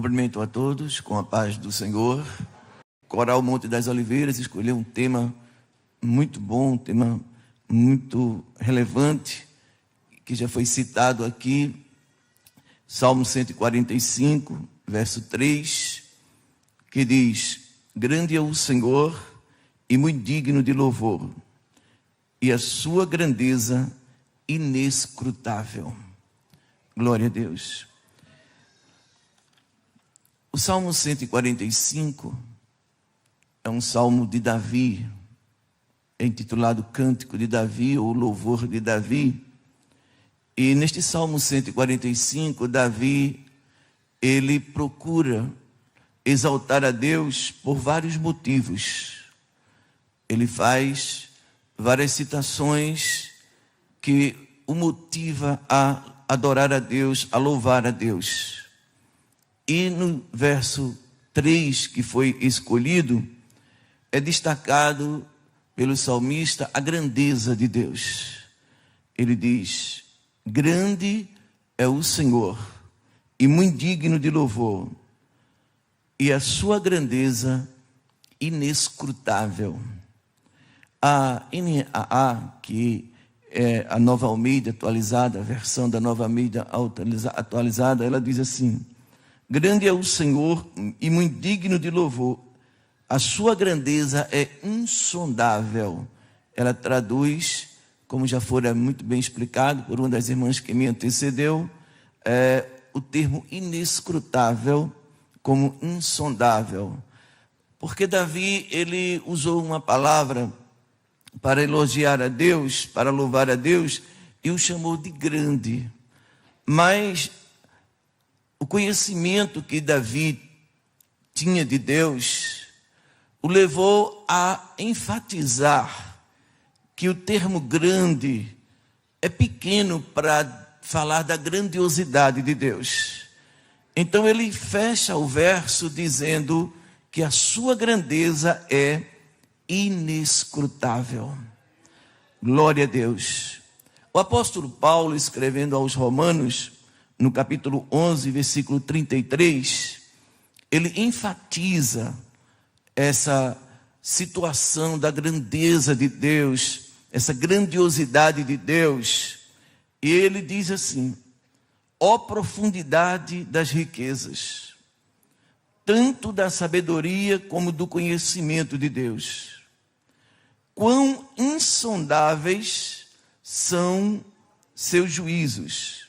Cumprimento a todos com a paz do Senhor. Coral Monte das Oliveiras escolheu um tema muito bom, um tema muito relevante, que já foi citado aqui, Salmo 145, verso 3, que diz: grande é o Senhor e muito digno de louvor, e a sua grandeza inescrutável. Glória a Deus. O Salmo 145 é um salmo de Davi, é intitulado Cântico de Davi ou Louvor de Davi. E neste Salmo 145, Davi, ele procura exaltar a Deus por vários motivos. Ele faz várias citações que o motiva a adorar a Deus, a louvar a Deus. E no verso 3, que foi escolhido, é destacado pelo salmista a grandeza de Deus. Ele diz: grande é o Senhor e muito digno de louvor, e a sua grandeza inescrutável. A NAA, que é a Nova Almeida atualizada, a versão da Nova Almeida atualizada, ela diz assim: grande é o Senhor e muito digno de louvor, a sua grandeza é insondável. Ela traduz, como já fora muito bem explicado por uma das irmãs que me antecedeu, o termo inescrutável como insondável. Porque Davi, ele usou uma palavra para elogiar a Deus, para louvar a Deus, e o chamou de grande. Mas o conhecimento que Davi tinha de Deus o levou a enfatizar que o termo grande é pequeno para falar da grandiosidade de Deus. Então ele fecha o verso dizendo que a sua grandeza é inescrutável. Glória a Deus. O apóstolo Paulo, escrevendo aos Romanos, no capítulo 11, versículo 33, ele enfatiza essa situação da grandeza de Deus, essa grandiosidade de Deus. E ele diz assim: ó profundidade das riquezas, tanto da sabedoria como do conhecimento de Deus. Quão insondáveis são seus juízos,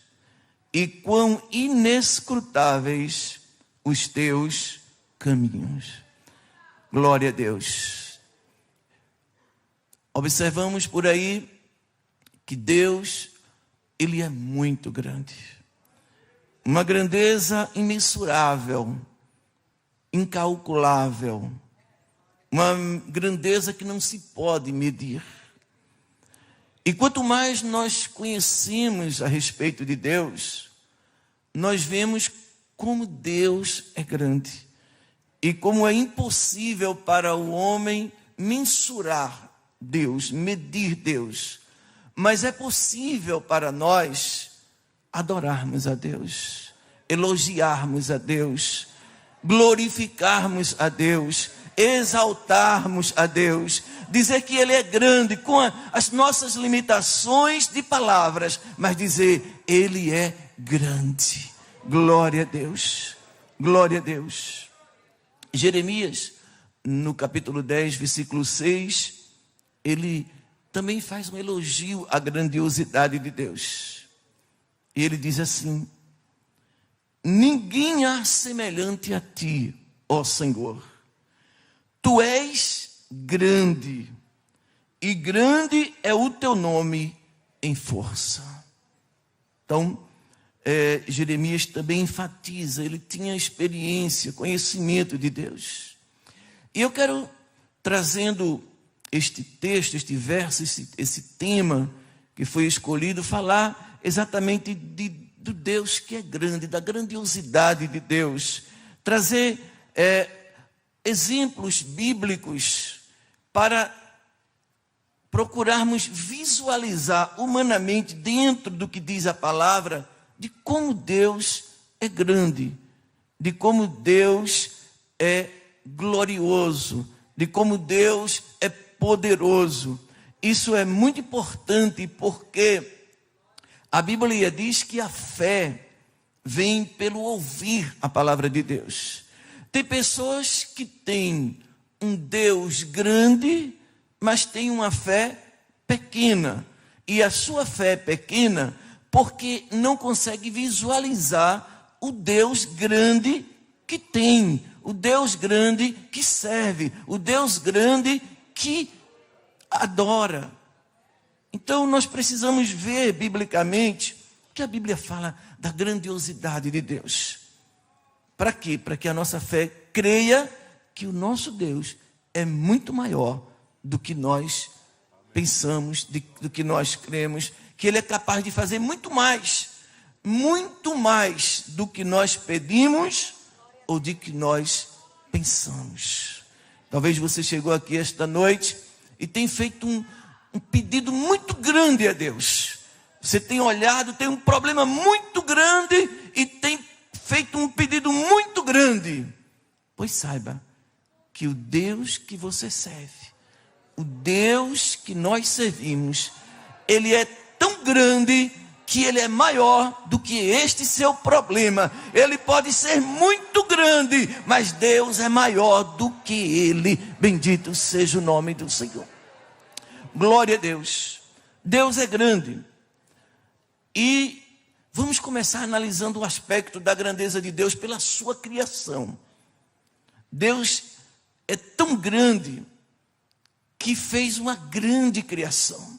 e quão inescrutáveis os teus caminhos. Glória a Deus. Observamos por aí que Deus, ele é muito grande. Uma grandeza imensurável, incalculável. Uma grandeza que não se pode medir. E quanto mais nós conhecemos a respeito de Deus, nós vemos como Deus é grande. E como é impossível para o homem mensurar Deus, medir Deus. Mas é possível para nós adorarmos a Deus, elogiarmos a Deus, glorificarmos a Deus, exaltarmos a Deus, dizer que Ele é grande com as nossas limitações de palavras, mas dizer: Ele é grande. Glória a Deus, glória a Deus. Jeremias, no capítulo 10, versículo 6, ele também faz um elogio à grandiosidade de Deus. E ele diz assim: ninguém há semelhante a ti, ó Senhor. Tu és grande, e grande é o teu nome em força. Então, Jeremias também enfatiza, ele tinha experiência, conhecimento de Deus. E eu quero, trazendo este texto, este verso, esse tema que foi escolhido, falar exatamente do Deus que é grande, da grandiosidade de Deus. Trazer exemplos bíblicos para procurarmos visualizar humanamente, dentro do que diz a palavra, de como Deus é grande, de como Deus é glorioso, de como Deus é poderoso. Isso é muito importante porque a Bíblia diz que a fé vem pelo ouvir a palavra de Deus. Tem pessoas que têm um Deus grande, mas têm uma fé pequena. E a sua fé é pequena porque não consegue visualizar o Deus grande que tem, o Deus grande que serve, o Deus grande que adora. Então nós precisamos ver biblicamente que a Bíblia fala da grandiosidade de Deus. Para quê? Para que a nossa fé creia que o nosso Deus é muito maior do que nós pensamos, do que nós cremos, que Ele é capaz de fazer muito mais do que nós pedimos ou de que nós pensamos. Talvez você chegou aqui esta noite e tem feito um pedido muito grande a Deus. Você tem olhado, tem um problema muito grande e tem feito um pedido muito grande. Pois saiba que o Deus que você serve, o Deus que nós servimos, Ele é tão grande que Ele é maior do que este seu problema. Ele pode ser muito grande, mas Deus é maior do que Ele. Bendito seja o nome do Senhor. Glória a Deus. Deus é grande. E vamos começar analisando o aspecto da grandeza de Deus pela sua criação. Deus é tão grande que fez uma grande criação.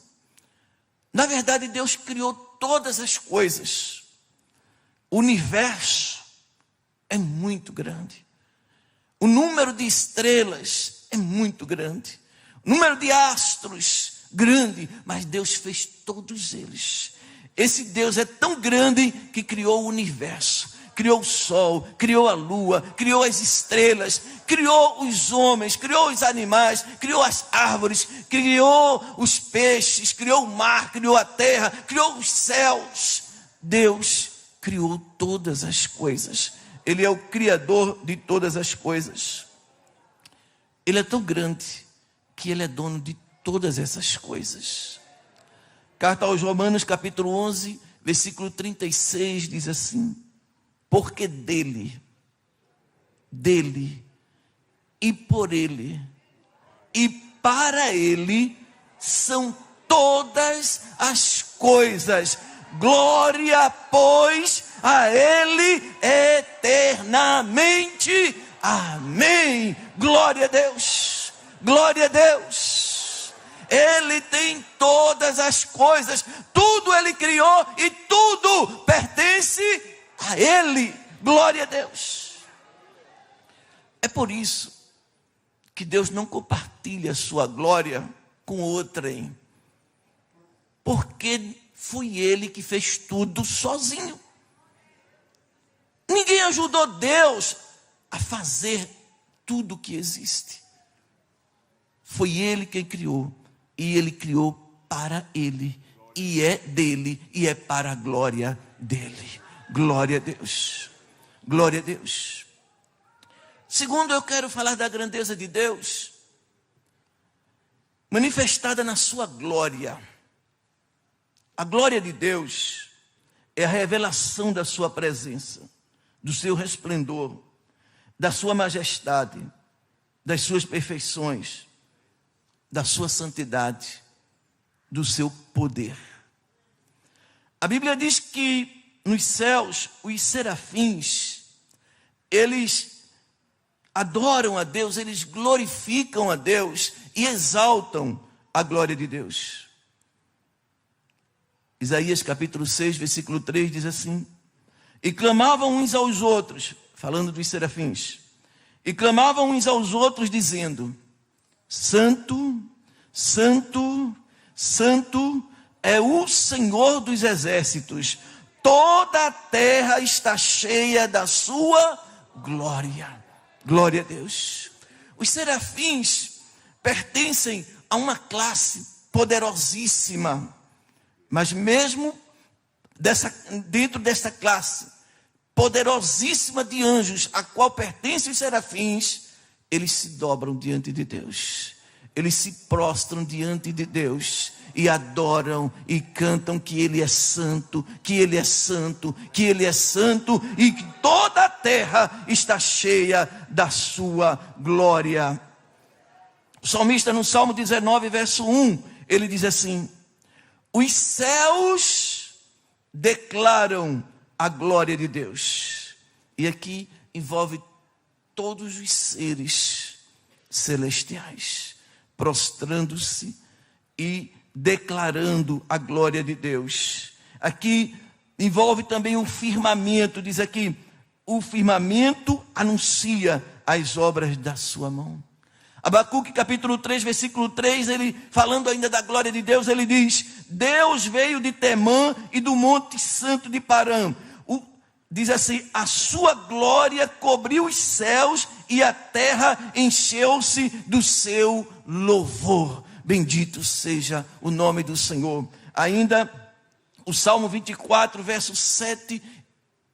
Na verdade, Deus criou todas as coisas. O universo é muito grande. O número de estrelas é muito grande. O número de astros, grande. Mas Deus fez todos eles. Esse Deus é tão grande que criou o universo. Criou o sol, criou a lua, criou as estrelas, criou os homens, criou os animais, criou as árvores, criou os peixes, criou o mar, criou a terra, criou os céus. Deus criou todas as coisas. Ele é o criador de todas as coisas. Ele é tão grande que Ele é dono de todas essas coisas. Carta aos Romanos, capítulo 11, versículo 36, diz assim: porque dele e por ele e para ele são todas as coisas. Glória, pois, a ele eternamente. Amém. Glória a Deus. Glória a Deus. Ele tem todas as coisas. Tudo ele criou e tudo pertence a Ele. Glória a Deus. É por isso que Deus não compartilha a sua glória com outrem, porque foi Ele que fez tudo sozinho. Ninguém ajudou Deus a fazer tudo que existe. Foi Ele quem criou, e Ele criou para Ele, e é dele, e é para a glória dele. Glória a Deus. Glória a Deus. Segundo, eu quero falar da grandeza de Deus manifestada na sua glória. A glória de Deus é a revelação da sua presença, do seu resplendor, da sua majestade, das suas perfeições, da sua santidade, do seu poder. A Bíblia diz que nos céus, os serafins, eles adoram a Deus, eles glorificam a Deus e exaltam a glória de Deus. Isaías capítulo 6, versículo 3 diz assim: e clamavam uns aos outros, falando dos serafins, e clamavam uns aos outros dizendo: Santo, Santo, Santo é o Senhor dos exércitos. Toda a terra está cheia da sua glória. Glória a Deus. Os serafins pertencem a uma classe poderosíssima. Mas mesmo dentro dessa classe, poderosíssima de anjos, a qual pertencem os serafins, eles se dobram diante de Deus. Eles se prostram diante de Deus e adoram e cantam que Ele é santo, que Ele é santo, que Ele é santo, e que toda a terra está cheia da sua glória. O salmista, no Salmo 19, verso 1, ele diz assim: os céus declaram a glória de Deus. E aqui envolve todos os seres celestiais, prostrando-se e declarando a glória de Deus. Aqui envolve também o firmamento, diz aqui, o firmamento anuncia as obras da sua mão. Abacuque capítulo 3, versículo 3, ele falando ainda da glória de Deus, ele diz: Deus veio de Temã e do monte santo de Parã. Diz assim: a sua glória cobriu os céus e a terra encheu-se do seu louvor. Bendito seja o nome do Senhor. Ainda o Salmo 24, versos 7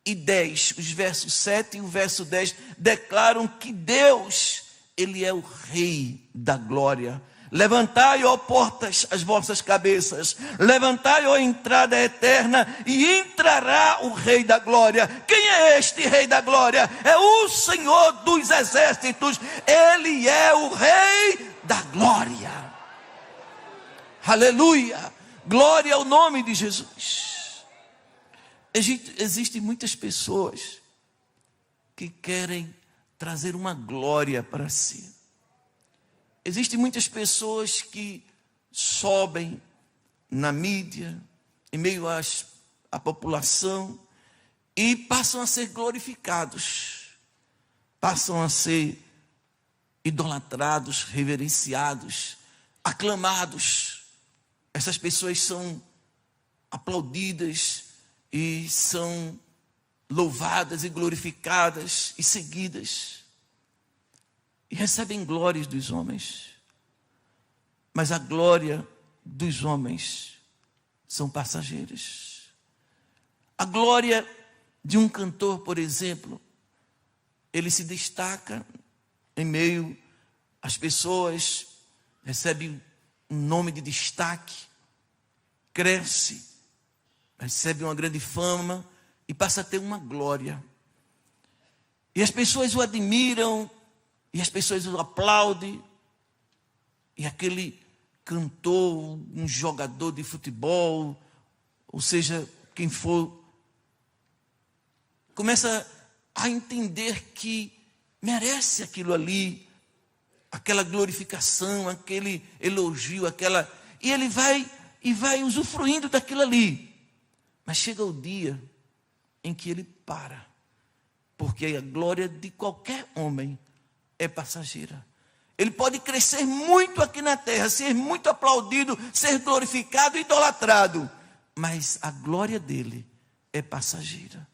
e 10. Os versos 7 e o verso 10 declaram que Deus, Ele é o Rei da glória. Levantai, ó portas, as vossas cabeças. Levantai, ó entrada eterna, e entrará o Rei da glória. Quem é este Rei da glória? É o Senhor dos exércitos. Ele é o Rei da glória. Aleluia. Glória ao nome de Jesus. Existem muitas pessoas que querem trazer uma glória para si. Existem muitas pessoas que sobem na mídia, em meio à população, e passam a ser glorificados, passam a ser idolatrados, reverenciados, aclamados. Essas pessoas são aplaudidas e são louvadas e glorificadas e seguidas. E recebem glórias dos homens. Mas a glória dos homens são passageiras. A glória de um cantor, por exemplo, ele se destaca em meio às pessoas, recebe um nome de destaque, cresce, recebe uma grande fama e passa a ter uma glória. E as pessoas o admiram, e as pessoas o aplaudem, e aquele cantor, um jogador de futebol, ou seja, quem for, começa a entender que merece aquilo ali, aquela glorificação, aquele elogio, e ele vai usufruindo daquilo ali. Mas chega o dia em que ele para, porque a glória de qualquer homem é passageira. Ele pode crescer muito aqui na terra, ser muito aplaudido, ser glorificado e idolatrado, mas a glória dele é passageira.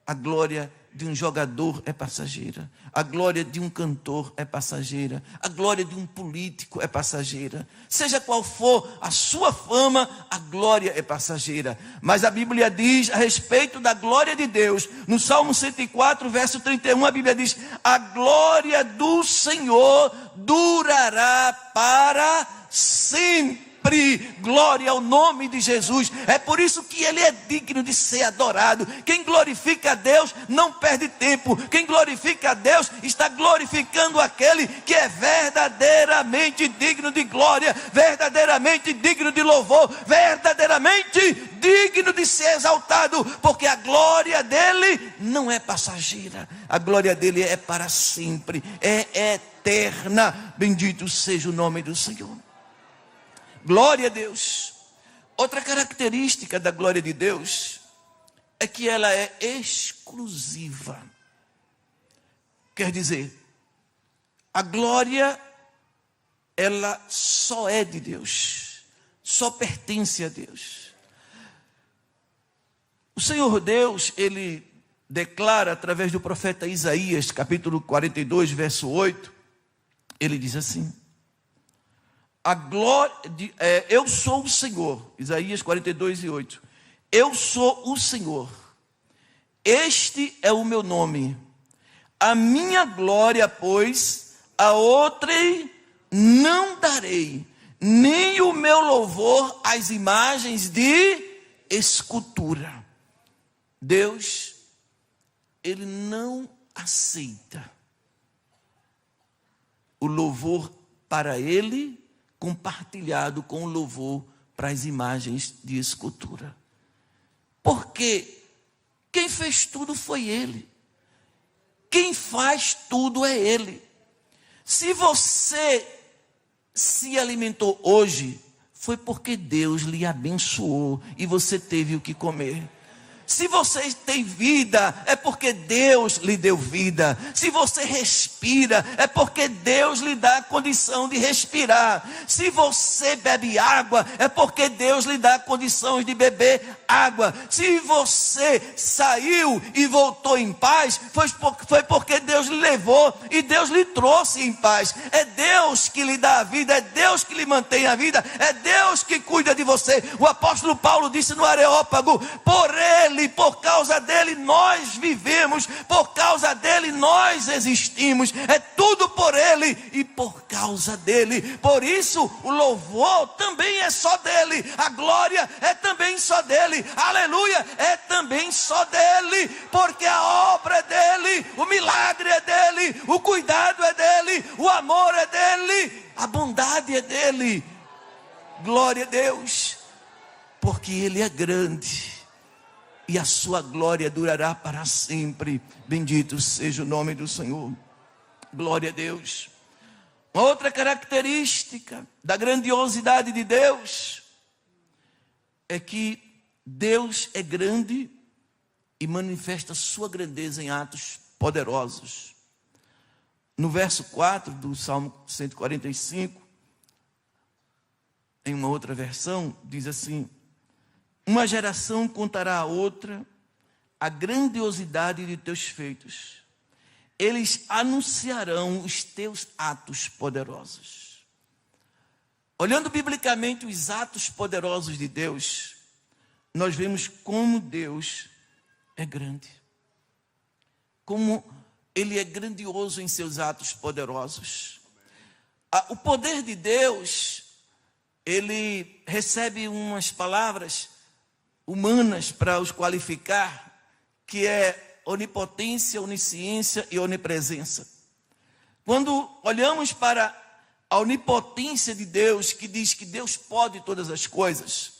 A glória de um jogador é passageira. A glória de um cantor é passageira. A glória de um político é passageira. Seja qual for a sua fama, a glória é passageira. Mas a Bíblia diz a respeito da glória de Deus, no Salmo 104, verso 31, a Bíblia diz: a glória do Senhor durará para sempre. Glória ao nome de Jesus. É por isso que Ele é digno de ser adorado. Quem glorifica a Deus não perde tempo. Quem glorifica a Deus está glorificando aquele que é verdadeiramente digno de glória, verdadeiramente digno de louvor, verdadeiramente digno de ser exaltado, porque a glória dele não é passageira, a glória dele é para sempre, é eterna. Bendito seja o nome do Senhor. Glória a Deus. Outra característica da glória de Deus é que ela é exclusiva. Quer dizer, a glória, ela só é de Deus, só pertence a Deus. O Senhor Deus, Ele declara através do profeta Isaías, capítulo 42, verso 8, Ele diz assim: a glória eu sou o Senhor, Isaías 42 e 8. Eu sou o Senhor, Este é o meu nome. A minha glória, pois, a outrem não darei, nem o meu louvor às imagens de escultura. Deus, Ele não aceita o louvor para Ele compartilhado com o louvor para as imagens de escultura. Porque quem fez tudo foi Ele. Quem faz tudo é Ele. Se você se alimentou hoje, foi porque Deus lhe abençoou e você teve o que comer. Se você tem vida, é porque Deus lhe deu vida. Se você respira, é porque Deus lhe dá a condição de respirar. Se você bebe água, é porque Deus lhe dá condições de beber água. Se você saiu e voltou em paz, foi porque Deus lhe levou e Deus lhe trouxe em paz. É Deus que lhe dá a vida, é Deus que lhe mantém a vida, é Deus que cuida de você. O apóstolo Paulo disse no Areópago: por Ele, por causa dele nós vivemos, por causa dele nós existimos, é tudo por ele e por causa dele. Por isso o louvor também é só dele, a glória é também só dele, aleluia, é também só dele, porque a obra é dele, o milagre é dele, o cuidado é dele, o amor é dele, a bondade é dele. Glória a Deus, porque ele é grande e a sua glória durará para sempre. Bendito seja o nome do Senhor. Glória a Deus. Uma outra característica da grandiosidade de Deus é que Deus é grande e manifesta sua grandeza em atos poderosos. No verso 4 do Salmo 145, em uma outra versão, diz assim: uma geração contará a outra a grandiosidade de teus feitos. Eles anunciarão os teus atos poderosos. Olhando biblicamente os atos poderosos de Deus, nós vemos como Deus é grande. Como Ele é grandioso em seus atos poderosos. O poder de Deus, Ele recebe umas palavras humanas para os qualificar, que é onipotência, onisciência e onipresença. Quando olhamos para a onipotência de Deus, que diz que Deus pode todas as coisas,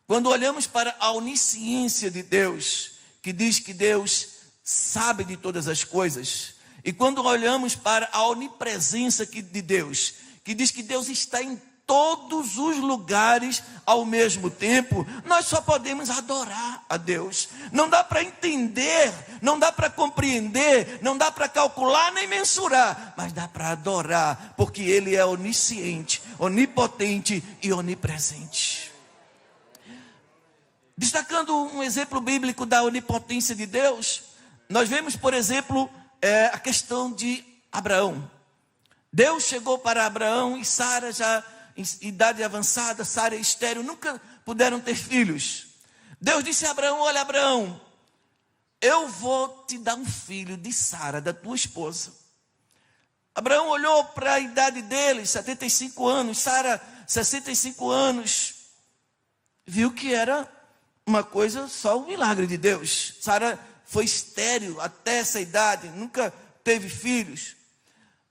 quando olhamos para a onisciência de Deus, que diz que Deus sabe de todas as coisas, e quando olhamos para a onipresença de Deus, que diz que Deus está em todos os lugares ao mesmo tempo, nós só podemos adorar a Deus. Não dá para entender, não dá para compreender, não dá para calcular nem mensurar, mas dá para adorar, porque Ele é onisciente, onipotente e onipresente. Destacando um exemplo bíblico da onipotência de Deus, nós vemos, por exemplo, a questão de Abraão. Deus chegou para Abraão e Sara, já em idade avançada, Sara e estéril, nunca puderam ter filhos. Deus disse a Abraão: olha, Abraão, eu vou te dar um filho de Sara, da tua esposa. Abraão olhou para a idade dele, 75 anos, Sara, 65 anos, viu que era uma coisa, só um milagre de Deus. Sara foi estéril até essa idade, nunca teve filhos.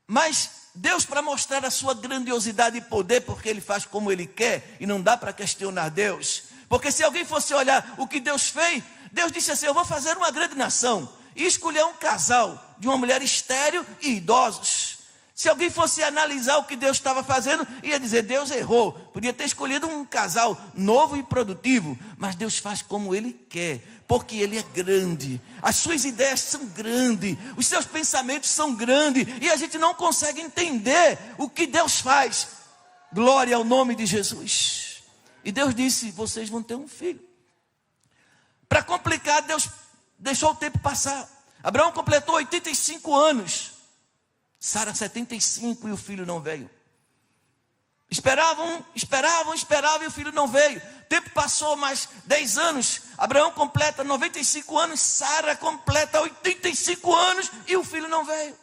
Mas Deus, para mostrar a sua grandiosidade e poder, porque Ele faz como Ele quer, e não dá para questionar Deus, porque se alguém fosse olhar o que Deus fez, Deus disse assim: eu vou fazer uma grande nação, e escolher um casal de uma mulher estéril e idosos. Se alguém fosse analisar o que Deus estava fazendo, ia dizer: Deus errou, podia ter escolhido um casal novo e produtivo, mas Deus faz como Ele quer, porque Ele é grande, as suas ideias são grandes, os seus pensamentos são grandes, e a gente não consegue entender o que Deus faz. Glória ao nome de Jesus. E Deus disse: vocês vão ter um filho. Para complicar, Deus deixou o tempo passar. Abraão completou 85 anos, Sara 75, e o filho não veio. Esperavam e o filho não veio. O tempo passou mais 10 anos. Abraão completa 95 anos, Sara completa 85 anos e o filho não veio.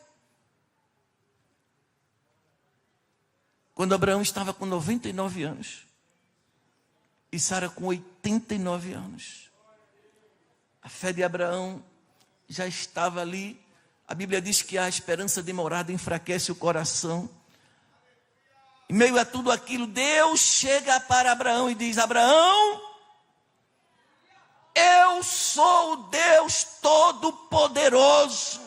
Quando Abraão estava com 99 anos e Sara com 89 anos. A fé de Abraão já estava ali. A Bíblia diz que a esperança demorada enfraquece o coração. Em meio a tudo aquilo, Deus chega para Abraão e diz: Abraão, eu sou o Deus Todo-Poderoso.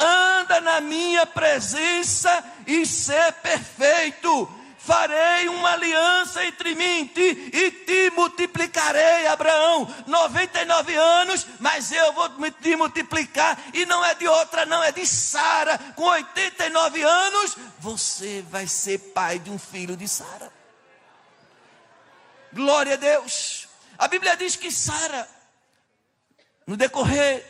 Anda na minha presença e ser perfeito. Farei uma aliança entre mim e te multiplicarei, Abraão. 99 anos, mas eu vou te multiplicar. E não é de outra, não, é de Sara. Com 89 anos, você vai ser pai de um filho de Sara. Glória a Deus. A Bíblia diz que Sara, no decorrer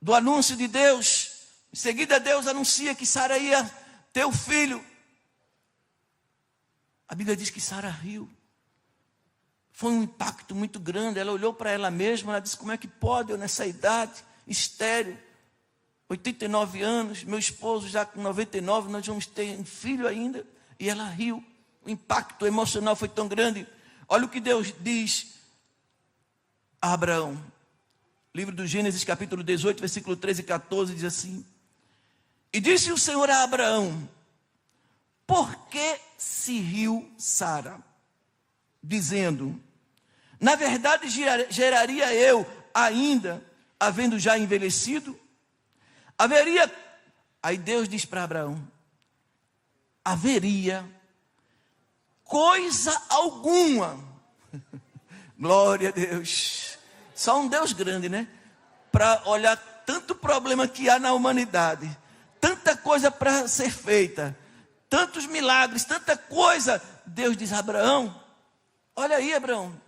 do anúncio de Deus, em seguida Deus anuncia que Sara ia ter o filho. A Bíblia diz que Sara riu. Foi um impacto muito grande. Ela olhou para ela mesma, ela disse: como é que pode eu nessa idade, estéril, 89 anos, meu esposo já com 99, nós vamos ter um filho ainda? E ela riu. O impacto emocional foi tão grande. Olha o que Deus diz a Abraão. Livro do Gênesis, capítulo 18, versículo 13 e 14, diz assim: e disse o Senhor a Abraão: por que se riu Sara, dizendo: na verdade geraria eu ainda, havendo já envelhecido? Haveria, aí Deus diz para Abraão: haveria coisa alguma, glória a Deus, só um Deus grande, né? Para olhar tanto problema que há na humanidade, tanta coisa para ser feita, tantos milagres, tanta coisa. Deus diz a Abraão: olha aí, Abraão,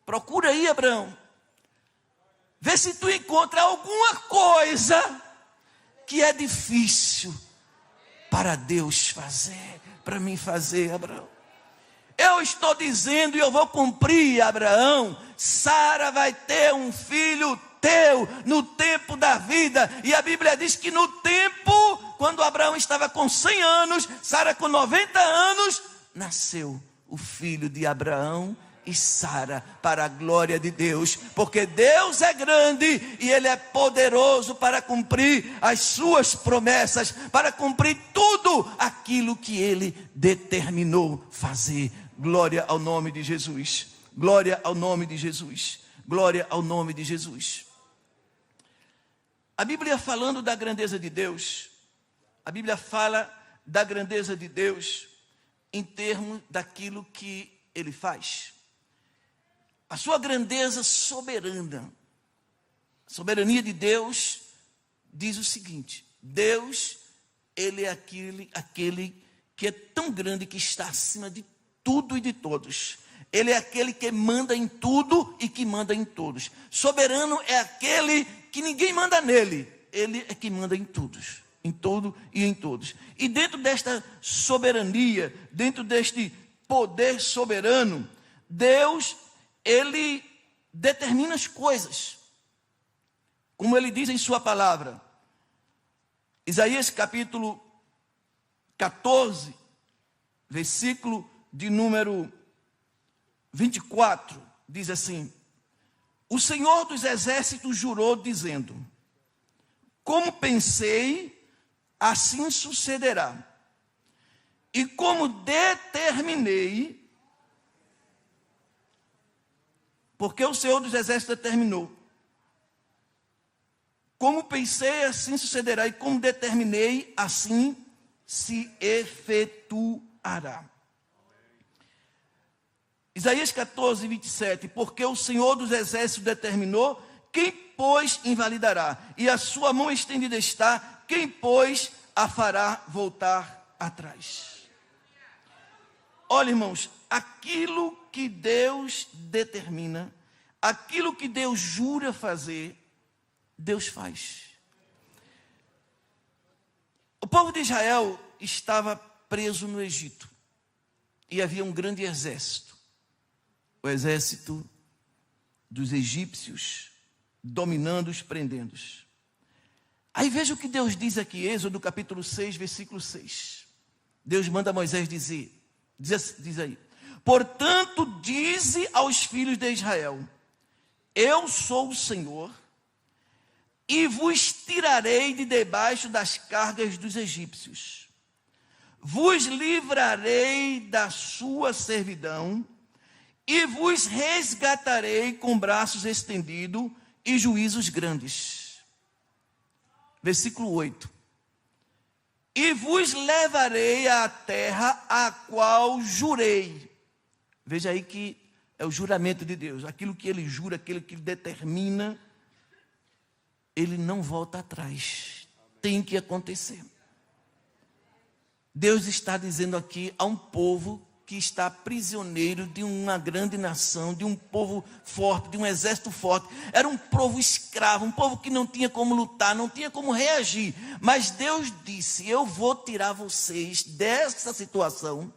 procura aí, Abraão, vê se tu encontra alguma coisa que é difícil para Deus fazer, para mim fazer, Abraão. Eu estou dizendo e eu vou cumprir, Abraão. Sara vai ter um filho teu no tempo da vida. E a Bíblia diz que no tempo, quando Abraão estava com 100 anos, Sara com 90 anos, nasceu o filho de Abraão e Sara, para a glória de Deus, porque Deus é grande e Ele é poderoso para cumprir as suas promessas, para cumprir tudo aquilo que Ele determinou fazer. Glória ao nome de Jesus, glória ao nome de Jesus, glória ao nome de Jesus. A Bíblia falando da grandeza de Deus, a Bíblia fala da grandeza de Deus em termos daquilo que Ele faz. A sua grandeza soberana, a soberania de Deus diz o seguinte: Deus, Ele é aquele que é tão grande que está acima de tudo e de todos. Ele é aquele que manda em tudo e que manda em todos. Soberano é aquele que ninguém manda nele. Ele é que manda em todos, em todo e em todos. E dentro desta soberania, dentro deste poder soberano, Deus, Ele determina as coisas, como Ele diz em sua palavra. Isaías capítulo 14, versículo de número 24, diz assim: o Senhor dos exércitos jurou dizendo: como pensei, assim sucederá, e como determinei, porque o Senhor dos exércitos determinou. Como pensei, assim sucederá, e como determinei, assim se efetuará. Isaías 14, 27, porque o Senhor dos exércitos determinou, quem, pois, invalidará? E a sua mão estendida está, quem, pois, a fará voltar atrás? Olha, irmãos, aquilo que Deus determina, aquilo que Deus jura fazer, Deus faz. O povo de Israel estava preso no Egito. e havia um grande exército. O exército dos egípcios dominando os, prendendo-os. Aí veja o que Deus diz aqui, Êxodo capítulo 6, versículo 6. Deus manda Moisés dizer, diz aí: portanto, dize aos filhos de Israel: eu sou o Senhor, e vos tirarei de debaixo das cargas dos egípcios, vos livrarei da sua servidão, e vos resgatarei com braços estendidos e juízos grandes. Versículo 8. E vos levarei à terra a qual jurei. Veja aí que é o juramento de Deus. Aquilo que ele jura, aquilo que ele determina, ele não volta atrás. Tem que acontecer. Deus está dizendo aqui a um povo que está prisioneiro de uma grande nação, de um povo forte, de um exército forte. Era um povo escravo, um povo que não tinha como lutar, não tinha como reagir. Mas Deus disse: eu vou tirar vocês dessa situação,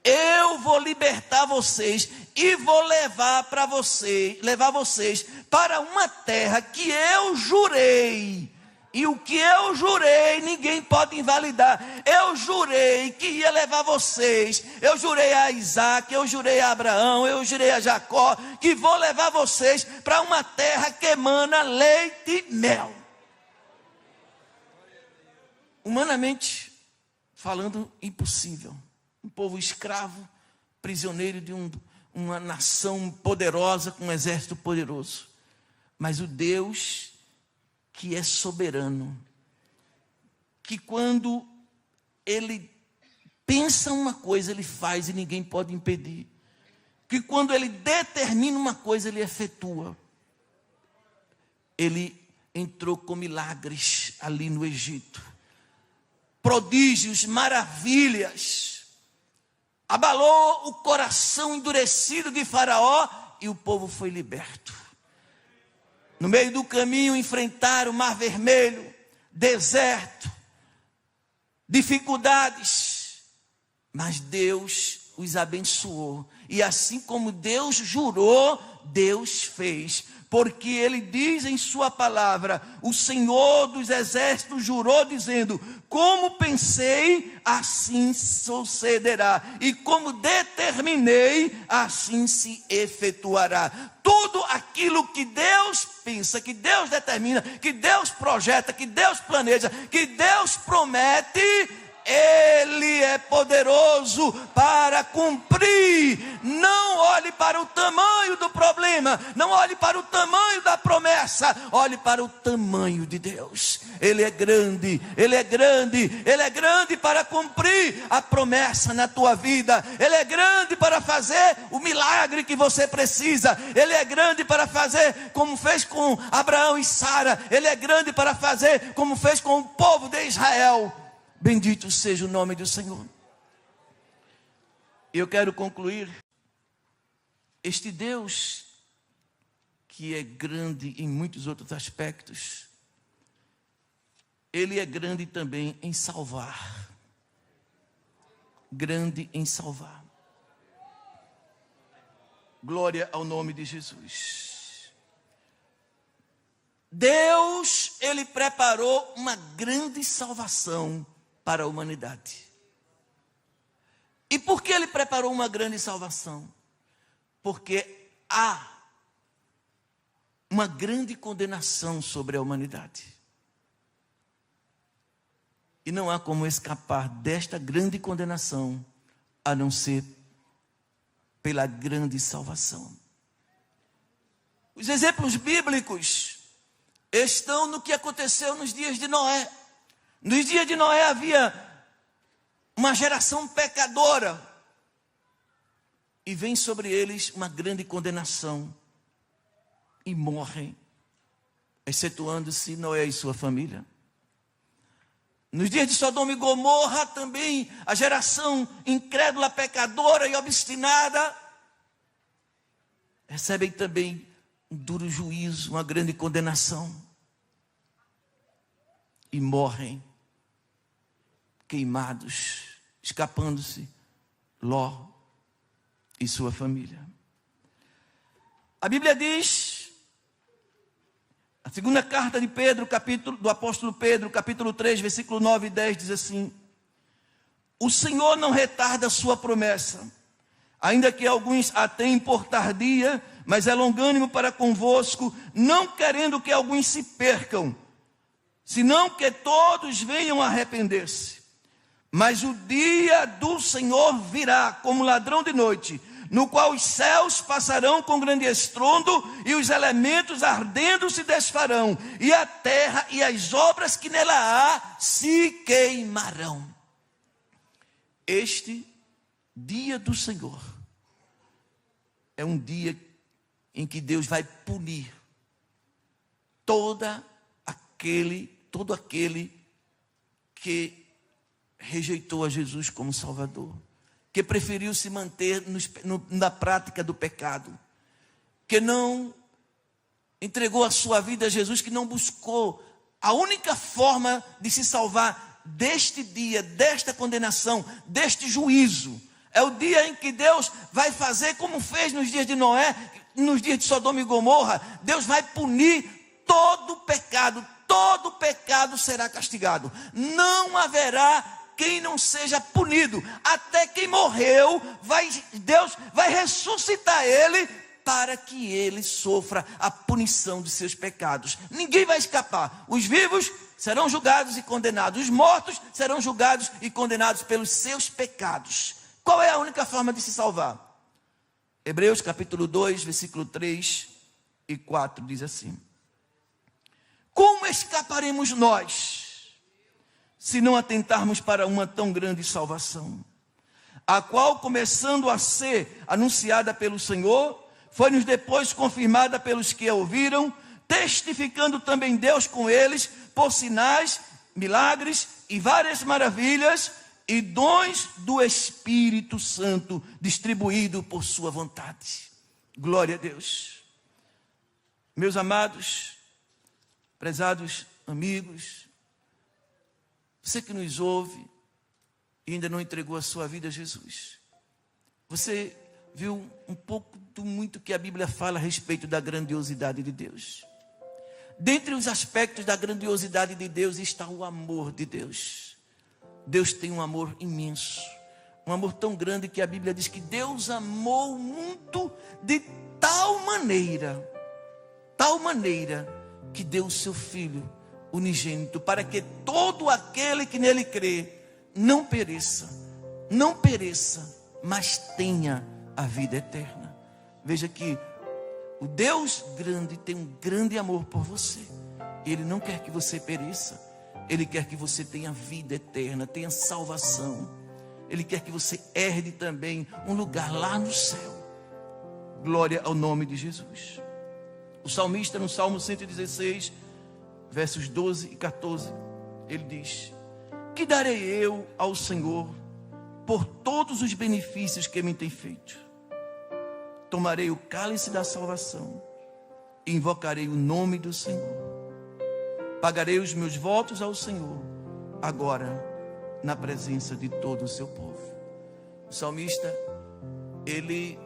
eu vou libertar vocês e vou levar vocês para uma terra que eu jurei. E o que eu jurei, ninguém pode invalidar. Eu jurei que ia levar vocês. Eu jurei a Isaac, eu jurei a Abraão, eu jurei a Jacó, que vou levar vocês para uma terra que emana leite e mel. Humanamente falando, impossível. Um povo escravo, prisioneiro de uma nação poderosa, com um exército poderoso. Mas o Deus que é soberano, que quando ele pensa uma coisa, ele faz e ninguém pode impedir, que quando ele determina uma coisa, ele efetua. Ele entrou com milagres ali no Egito, prodígios, maravilhas, abalou o coração endurecido de Faraó e o povo foi liberto. No meio do caminho enfrentaram o Mar Vermelho, deserto, dificuldades, mas Deus os abençoou. E assim como Deus jurou, Deus fez. Porque ele diz em sua palavra: o Senhor dos exércitos jurou dizendo: como pensei, assim sucederá, e como determinei, assim se efetuará. Tudo aquilo que Deus pensa, que Deus determina, que Deus projeta, que Deus planeja, que Deus promete, Ele é poderoso para cumprir. Não olhe para o tamanho do problema, não olhe para o tamanho da promessa, olhe para o tamanho de Deus. Ele é grande, Ele é grande, Ele é grande para cumprir a promessa na tua vida. Ele é grande para fazer o milagre que você precisa. Ele é grande para fazer como fez com Abraão e Sara. Ele é grande para fazer como fez com o povo de Israel. Bendito seja o nome do Senhor. Eu quero concluir. Este Deus, que é grande em muitos outros aspectos, Ele é grande também em salvar. Grande em salvar. Glória ao nome de Jesus. Deus, Ele preparou uma grande salvação para a humanidade. E por que Ele preparou uma grande salvação? Porque há uma grande condenação sobre a humanidade. E não há como escapar desta grande condenação, a não ser pela grande salvação. Os exemplos bíblicos estão no que aconteceu nos dias de Noé. Nos dias de Noé havia uma geração pecadora, e vem sobre eles uma grande condenação, e morrem, excetuando-se Noé e sua família. Nos dias de Sodoma e Gomorra também, a geração incrédula, pecadora e obstinada, recebem também um duro juízo, uma grande condenação, e morrem queimados, escapando-se Ló e sua família. A Bíblia diz, a segunda carta de Pedro, do apóstolo Pedro, capítulo 3, versículo 9 e 10, diz assim: o Senhor não retarda a sua promessa, ainda que alguns a tenham por tardia, mas é longânimo para convosco, não querendo que alguns se percam, senão que todos venham a arrepender-se. Mas o dia do Senhor virá como ladrão de noite, no qual os céus passarão com grande estrondo, e os elementos ardendo se desfarão, e a terra e as obras que nela há se queimarão. Este dia do Senhor é um dia em que Deus vai punir todo aquele que rejeitou a Jesus como Salvador, que preferiu se manter na prática do pecado, que não entregou a sua vida a Jesus, que não buscou a única forma de se salvar deste dia, desta condenação, deste juízo. É o dia em que Deus vai fazer como fez nos dias de Noé, nos dias de Sodoma e Gomorra. Deus vai punir todo pecado será castigado. Não haverá quem não seja punido. Até quem morreu, Deus vai ressuscitar ele, para que ele sofra a punição de seus pecados. Ninguém vai escapar. Os vivos serão julgados e condenados. Os mortos serão julgados e condenados pelos seus pecados. Qual é a única forma de se salvar? Hebreus capítulo 2, versículo 3 e 4 diz assim: como escaparemos nós, se não atentarmos para uma tão grande salvação, a qual, começando a ser anunciada pelo Senhor, foi-nos depois confirmada pelos que a ouviram, testificando também Deus com eles, por sinais, milagres e várias maravilhas, e dons do Espírito Santo, distribuído por sua vontade. Glória a Deus. Meus amados, prezados amigos, você que nos ouve e ainda não entregou a sua vida a Jesus, você viu um pouco do muito que a Bíblia fala a respeito da grandiosidade de Deus. Dentre os aspectos da grandiosidade de Deus está o amor de Deus. Deus tem um amor imenso, um amor tão grande que a Bíblia diz que Deus amou o mundo de tal maneira que deu o seu Filho unigênito, para que todo aquele que nele crê não pereça, mas tenha a vida eterna. Veja que o Deus grande tem um grande amor por você. Ele não quer que você pereça. Ele quer que você tenha vida eterna, tenha salvação. Ele quer que você herde também um lugar lá no céu. Glória ao nome de Jesus. O salmista, no Salmo 116, versos 12 e 14, ele diz: que darei eu ao Senhor por todos os benefícios que me tem feito? Tomarei o cálice da salvação e invocarei o nome do Senhor. Pagarei os meus votos ao Senhor, agora na presença de todo o seu povo. O salmista, ele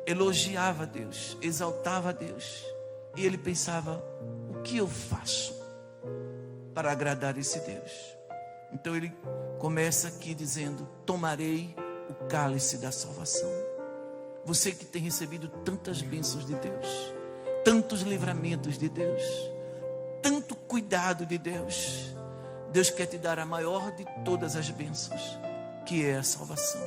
elogiava Deus, exaltava Deus, e ele pensava: o que eu faço para agradar esse Deus? Então ele começa aqui dizendo: tomarei o cálice da salvação. Você que tem recebido tantas bênçãos de Deus, tantos livramentos de Deus, tanto cuidado de Deus, Deus quer te dar a maior de todas as bênçãos, que é a salvação.